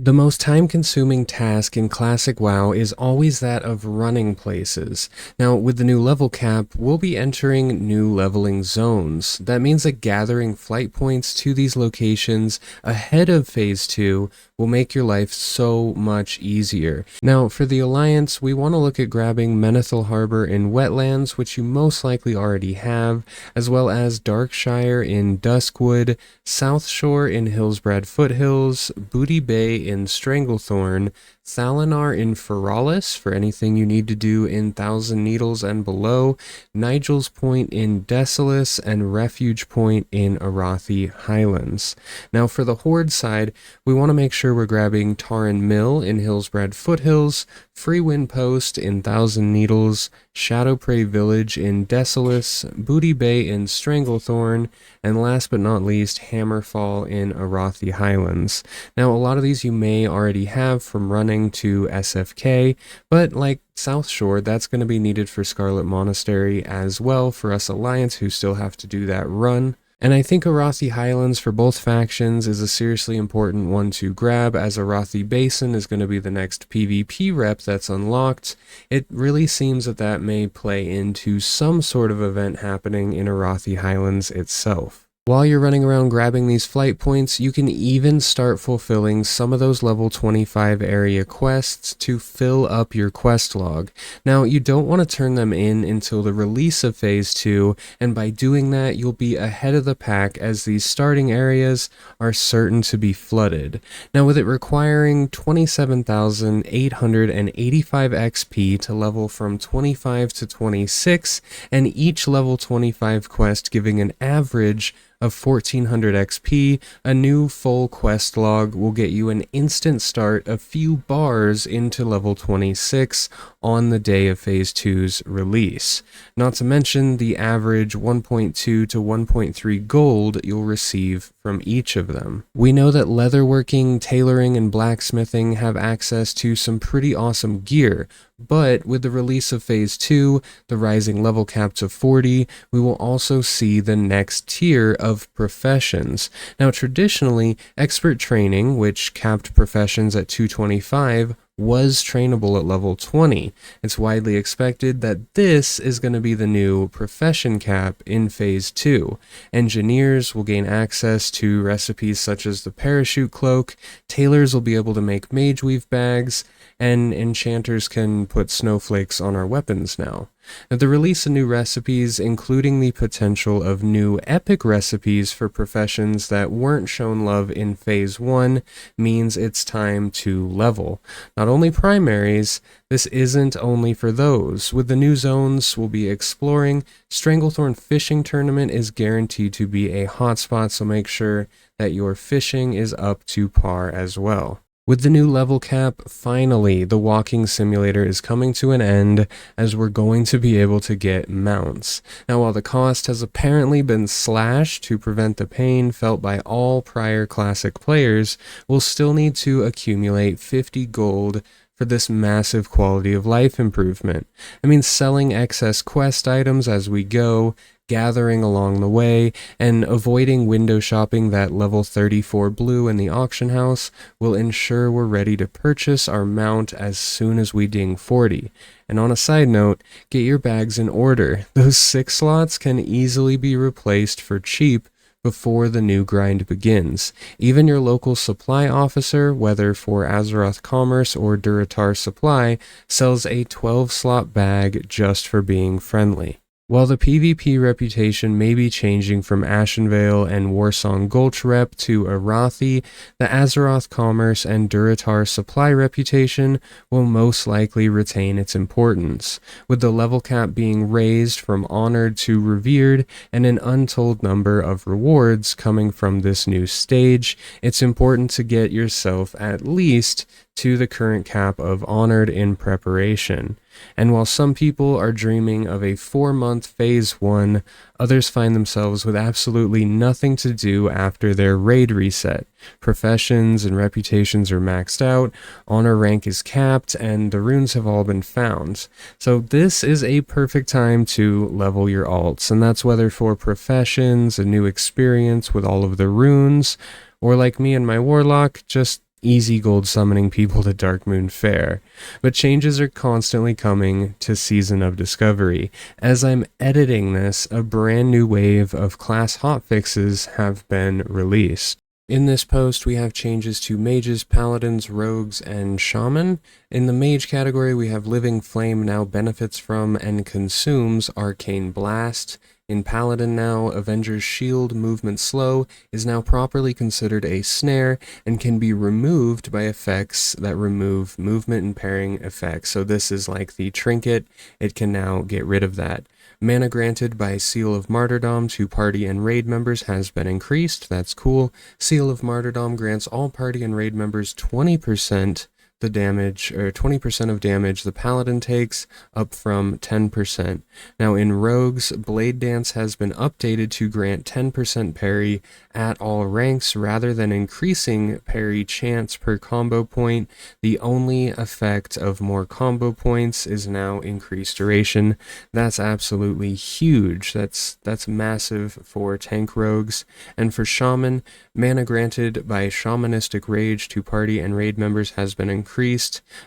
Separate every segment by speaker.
Speaker 1: The most time-consuming task in Classic WoW is always that of running places. Now, with the new level cap, we'll be entering new leveling zones. That means that gathering flight points to these locations ahead of Phase 2 will make your life so much easier. Now, for the Alliance, we want to look at grabbing Menethil Harbor in Wetlands, which you most likely already have, as well as Darkshire in Duskwood, South Shore in Hillsbrad Foothills, Booty Bay in Stranglethorn, Thalinar in Feralis for anything you need to do in Thousand Needles and below, Nigel's Point in Desolace, and Refuge Point in Arathi Highlands. Now for the Horde side, we want to make sure we're grabbing Taran Mill in Hillsbrad Foothills, Freewind Post in Thousand Needles, Shadowprey Village in Desolace, Booty Bay in Stranglethorn, and last but not least, Hammerfall in Arathi Highlands. Now, a lot of these you may already have from running to SFK, but like South Shore, that's going to be needed for Scarlet Monastery as well for us Alliance who still have to do that run. And I think Arathi Highlands for both factions is a seriously important one to grab, as Arathi Basin is going to be the next PvP rep that's unlocked. It really seems that that may play into some sort of event happening in Arathi Highlands itself. While you're running around grabbing these flight points, you can even start fulfilling some of those level 25 area quests to fill up your quest log. Now, you don't want to turn them in until the release of Phase 2, and by doing that, you'll be ahead of the pack as these starting areas are certain to be flooded. Now, with it requiring 27,885 XP to level from 25 to 26, and each level 25 quest giving an average of 1400 XP, a new full quest log will get you an instant start a few bars into level 26 on the day of Phase 2's release. Not to mention the average 1.2 to 1.3 gold you'll receive from each of them. We know that leatherworking, tailoring, and blacksmithing have access to some pretty awesome gear, but with the release of Phase 2, the rising level cap to 40, we will also see the next tier of professions. Now traditionally, expert training, which capped professions at 225, was trainable at level 20. It's widely expected that this is going to be the new profession cap in Phase 2. Engineers will gain access to recipes such as the parachute cloak, tailors will be able to make mage weave bags, and enchanters can put snowflakes on our weapons now. Now, the release of new recipes, including the potential of new epic recipes for professions that weren't shown love in Phase 1, means it's time to level. Not only primaries, this isn't only for those. With the new zones we'll be exploring, Stranglethorn Fishing Tournament is guaranteed to be a hotspot, so make sure that your fishing is up to par as well. With the new level cap, finally, the walking simulator is coming to an end, as we're going to be able to get mounts. Now, while the cost has apparently been slashed to prevent the pain felt by all prior classic players, we'll still need to accumulate 50 gold for this massive quality of life improvement. I mean, selling excess quest items as we go, gathering along the way, and avoiding window shopping that level 34 blue in the auction house will ensure we're ready to purchase our mount as soon as we ding 40. And on a side note, get your bags in order. Those 6 slots can easily be replaced for cheap before the new grind begins. Even your local supply officer, whether for Azeroth Commerce or Durotar Supply, sells a 12-slot bag just for being friendly. While the PvP reputation may be changing from Ashenvale and Warsong Gulch rep to Arathi, the Azeroth Commerce and Durotar Supply reputation will most likely retain its importance, with the level cap being raised from honored to revered and an untold number of rewards coming from this new stage. It's important to get yourself at least to the current cap of honored in preparation. And while some people are dreaming of a 4-month Phase 1, others find themselves with absolutely nothing to do after their raid reset. Professions and reputations are maxed out, honor rank is capped, and the runes have all been found. So this is a perfect time to level your alts, and that's whether for professions, a new experience with all of the runes, or like me and my warlock, just easy gold summoning people to Darkmoon Faire, but changes are constantly coming to Season of Discovery. As I'm editing this, a brand new wave of class hotfixes have been released. In this post, we have changes to mages, paladins, rogues, and shaman. In the mage category, we have Living Flame now benefits from and consumes Arcane Blast. In Paladin now, Avenger's Shield movement slow is now properly considered a snare and can be removed by effects that remove movement and pairing effects. So this is like the trinket, it can now get rid of that. Mana granted by Seal of Martyrdom to party and raid members has been increased, that's cool. Seal of Martyrdom grants all party and raid members 20% the damage, or 20% of damage the paladin takes, up from 10%. Now in rogues, Blade Dance has been updated to grant 10% parry at all ranks rather than increasing parry chance per combo point. The only effect of more combo points is now increased duration. That's absolutely huge. That's massive for tank rogues. And for shaman, mana granted by Shamanistic Rage to party and raid members has been increased,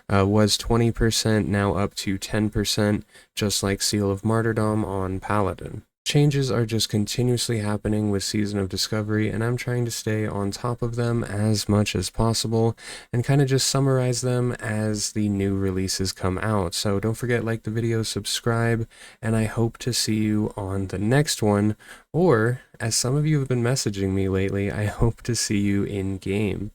Speaker 1: was 20%, now up to 10%, just like Seal of Martyrdom on Paladin. Changes are just continuously happening with Season of Discovery, and I'm trying to stay on top of them as much as possible and kind of just summarize them as the new releases come out. So don't forget, like the video, subscribe, and I hope to see you on the next one, or as some of you have been messaging me lately, I hope to see you in game.